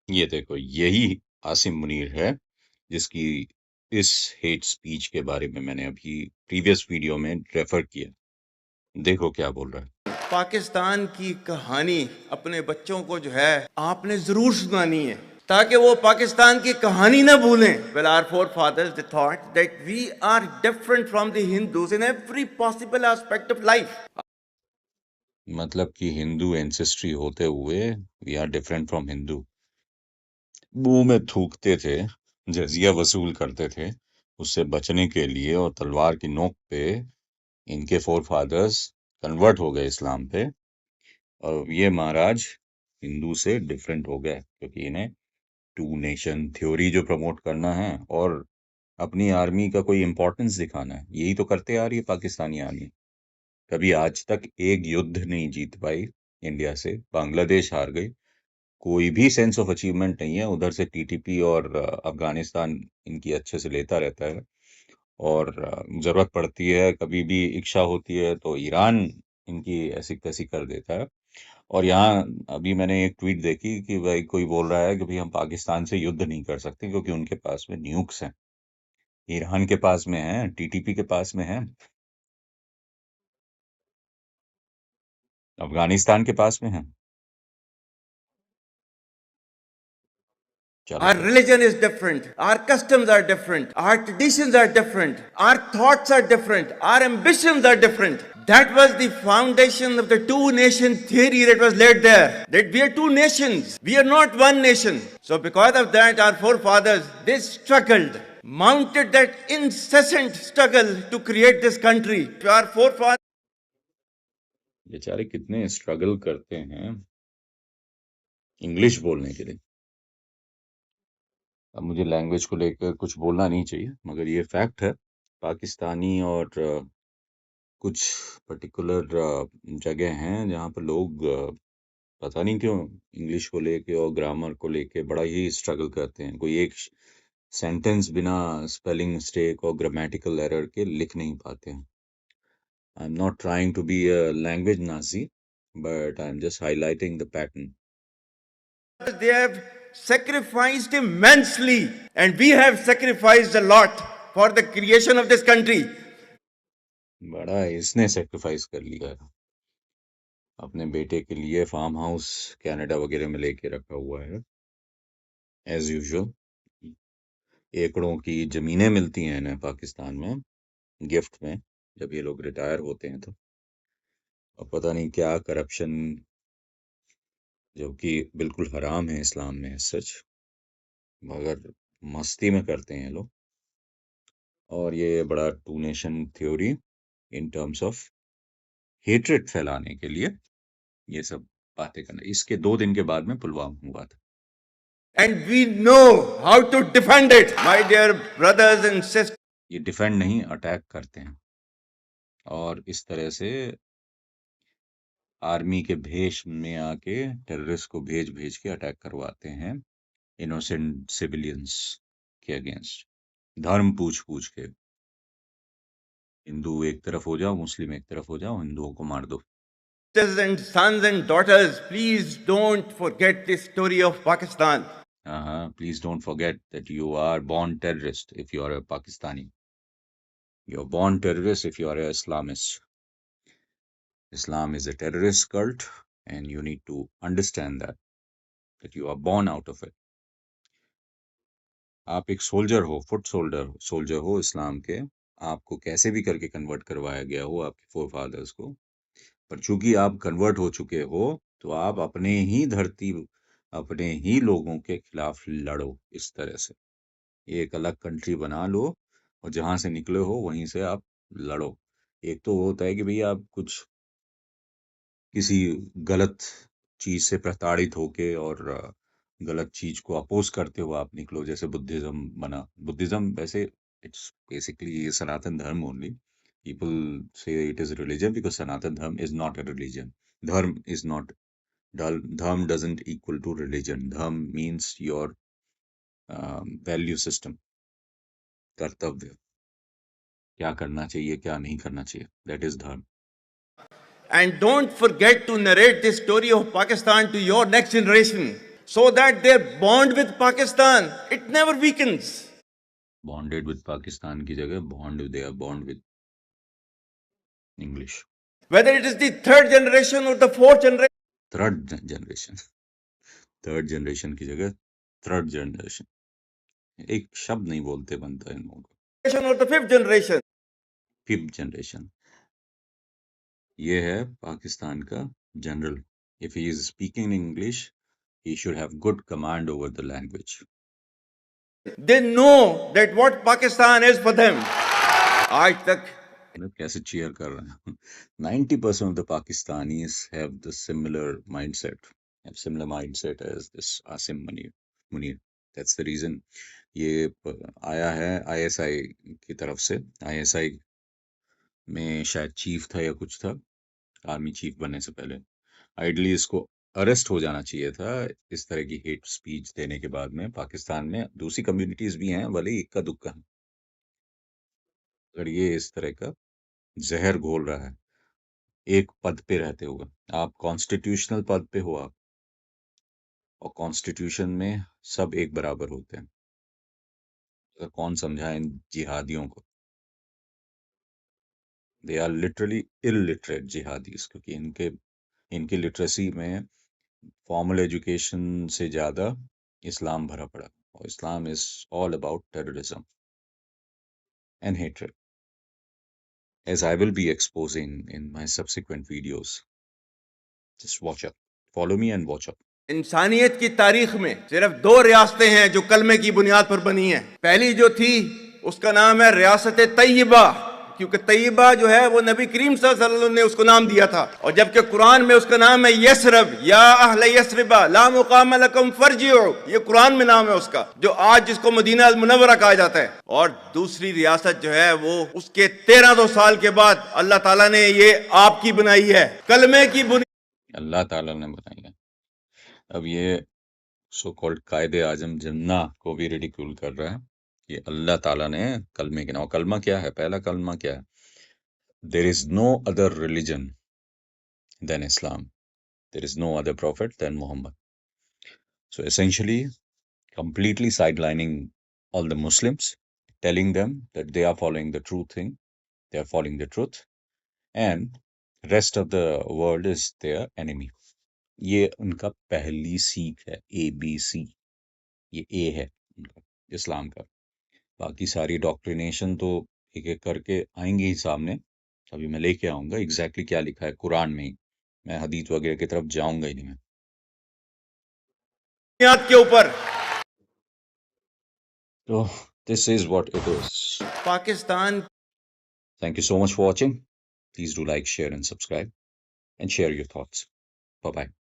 ये देखो, यही आसिम मुनीर है जिसकी इस हेट स्पीच के बारे में मैंने अभी प्रीवियस वीडियो में रेफर किया। देखो क्या बोल रहा है। पाकिस्तान की कहानी अपने बच्चों को जो है आपने जरूर सुनानी है ताकि वो पाकिस्तान की कहानी ना भूलें। Well, our forefathers they thought that we are different from the Hindus in every possible aspect of life. मतलब कि हिंदू एंसेस्ट्री होते हुए we are different from Hindu. मुंह में थूकते थे, जजिया वसूल करते थे, उससे बचने के लिए और तलवार की नोक पे इनके फोर फादर्स कन्वर्ट हो गए इस्लाम पे। और ये महाराज हिंदू से डिफरेंट हो गए क्योंकि इन्हें टू नेशन थ्योरी जो प्रमोट करना है और अपनी आर्मी का कोई इंपॉर्टेंस दिखाना है, यही तो करते आ रही है पाकिस्तानी आर्मी। कभी आज तक एक युद्ध नहीं जीत पाई इंडिया से, बांग्लादेश हार गई, कोई भी सेंस ऑफ अचीवमेंट नहीं है। उधर से टीटीपी और अफगानिस्तान इनकी अच्छे से लेता रहता है और जरूरत पड़ती है, कभी भी इच्छा होती है तो ईरान इनकी ऐसी तैसी कर देता है। और यहाँ अभी मैंने एक ट्वीट देखी कि भाई कोई बोल रहा है कि भाई हम पाकिस्तान से युद्ध नहीं कर सकते क्योंकि उनके पास में न्यूक्स हैं, ईरान के पास में है, टीटीपी के पास में है, अफगानिस्तान के पास में है। चलो Our फिर। religion is different. Our customs are different. Our traditions are different. Our thoughts are different. Our ambitions are different. That was the foundation of the two nation theory that was laid there. That we are two nations. We are not one nation. So because of that, our forefathers, they struggled, mounted that incessant struggle to create this country. Our forefathers बेचारे कितने struggle करते हैं English बोलने के लिए। अब मुझे language को लेकर कुछ बोलना नहीं चाहिए, मगर ये फैक्ट है, पाकिस्तानी और कुछ पर्टिकुलर जगह हैं जहाँ पर लोग पता नहीं क्यों इंग्लिश को लेके और ग्रामर को लेके बड़ा ही स्ट्रगल करते हैं। कोई एक सेंटेंस बिना स्पेलिंग मिस्टेक और ग्रामेटिकल एरर के लिख नहीं पाते हैं। I am not trying to be a language Nazi, but I am just highlighting the pattern. they have sacrificed immensely, and we have sacrificed a lot for the creation of this country. बड़ा इसने sacrifice कर लिया है, अपने बेटे के लिए farm house Canada वगैरह में लेके रखा हुआ है एज यूजुअल। एकड़ों की जमीनें मिलती हैं इन्हें पाकिस्तान में गिफ्ट में जब ये लोग रिटायर होते हैं तो। और पता नहीं क्या करप्शन, जो कि बिल्कुल हराम है इस्लाम में सच, मगर मस्ती में करते हैं ये लोग। और ये बड़ा two nation theory in terms of hatred फैलाने के लिए ये सब बातें करना। इसके 2 दिन के बाद में पुलवामा हुआ था। And we know how to defend it, my dear brothers and sisters. ये डिफेंड नहीं, अटैक करते हैं और इस तरह से आर्मी के भेष में आके टेररिस्ट को भेज भेज के अटैक करवाते हैं इनोसेंट सिविलियंस के अगेंस्ट, धर्म पूछ पूछ के। हिंदू एक तरफ हो जाओ, मुस्लिम एक तरफ हो जाओ, हिंदुओं को मार दो। And sons and daughters, please don't forget the story of Pakistan. Please don't forget that you are born terrorist if you are a Pakistani. You are born terrorist if you are a Islamist. Islam is a terrorist cult and you need to understand that you are born out of it. आप एक soldier हो, foot soldier हो इस्लाम के, आपको कैसे भी करके convert करवाया गया हो आपके फोर फादर्स को, पर चूंकि आप कन्वर्ट हो चुके हो तो आप अपने ही धरती, अपने ही लोगों के खिलाफ लड़ो। इस तरह से एक अलग कंट्री बना लो और जहां से निकले हो वहीं से आप लड़ो। एक तो होता है कि भाई आप कुछ किसी गलत चीज से प्रताड़ित होके और गलत चीज को अपोज करते हुए आप निकलो, जैसे बुद्धिज्म बना। बुद्धिज्म वैसे इट्स बेसिकली सनातन धर्म ओनली। पीपल से इट इज रिलीजन बिकॉज सनातन धर्म इज नॉट अ रिलीजन। धर्म इज नॉट, धर्म डजंट इक्वल टू रिलीजन। धर्म मीन्स योर वैल्यू सिस्टम, कर्तव्य, क्या करना चाहिए क्या नहीं करना चाहिए, दैट इज धर्म। And don't forget to narrate this story of Pakistan to your next generation. so that their bond with Pakistan, it never weakens. Bonded with Pakistan की जगह they are bond with English. Whether it is the third generation or the fourth generation. Third generation की जगह third generation, एक शब्द नहीं बोलते बनता इन लोगों को। Or the fifth generation. Fifth generation, ये है पाकिस्तान का general. If he is speaking English, he should have good command over the language. They know that what Pakistan is for them. आज तक कैसे cheer कर रहे हैं। 90% of the Pakistanis have the similar mindset as this Asim Munir. That's the reason ये आया है ISI की तरफ से। ISI में शायद चीफ था या कुछ था, आर्मी चीफ बनने से पहले। आइडली इसको अरेस्ट हो जाना चाहिए था इस तरह की हेट स्पीच देने के बाद में। पाकिस्तान में दूसरी कम्युनिटीज भी हैं, भले ही इक्का दुक्का है, अगर ये इस तरह का जहर घोल रहा है एक पद पे रहते हुए। आप कॉन्स्टिट्यूशनल पद पे हो आप, और कॉन्स्टिट्यूशन में सब एक बराबर होते हैं। तो कौन समझा इन जिहादियों को? They are literally illiterate jihadis, क्योंकि इनकी लिटरेसी में फॉर्मल एजुकेशन से ज्यादा इस्लाम भरा पड़ा, और इस्लाम is all about terrorism and hatred, as I will be exposing in my subsequent videos. Just watch up. Follow me and watch up. इंसानियत की तारीख में सिर्फ दो रियासतें हैं जो कलमे की बुनियाद पर बनी हैं। पहली जो थी उसका नाम है रियासत तैयबा, क्योंकि तैयबा जो है वो नबी करीम सल्लल्लाहु अलैहि वसल्लम ने उसको नाम दिया था, और जबकि कुरान में उसका नाम है यसरब, या अहले यसरबा ला मुकाम लकुम फरजिउ, ये कुरान में नाम है उसका, जो आज जिसको मदीना अल मुनव्वरा कहा जाता है। और दूसरी रियासत जो है वो उसके 1300 साल के बाद अल्लाह ताला ने ये आपकी बनाई है, कलमे की बुनियाद अल्लाह ताला ने बनाई है। अब ये सो कॉल्ड कायदे आजम जिन्ना को भी रिडिक्यूल कर रहा है। ये अल्लाह ताला ने कलमे के नाम, कलमा क्या है? पहला कलमा क्या है? There is no other religion than Islam, there is no other prophet than Mohammed. So essentially completely sidelining all the Muslims, telling them that they are following the true thing, they are following the truth, and rest of the world is their enemy. ये उनका पहली सीख है, ABC। ये A है उनका इस्लाम का। बाकी सारी डॉक्ट्रिनेशन तो एक एक करके आएंगे ही सामने। अभी मैं लेके आऊंगा एग्जैक्टली क्या लिखा है कुरान में ही, मैं हदीस वगैरह की तरफ जाऊंगा ही नहीं मैं। के ऊपर। So this is what it is. Pakistan. Thank you so much for watching. Please do like, share and subscribe, and share your thoughts. Bye bye.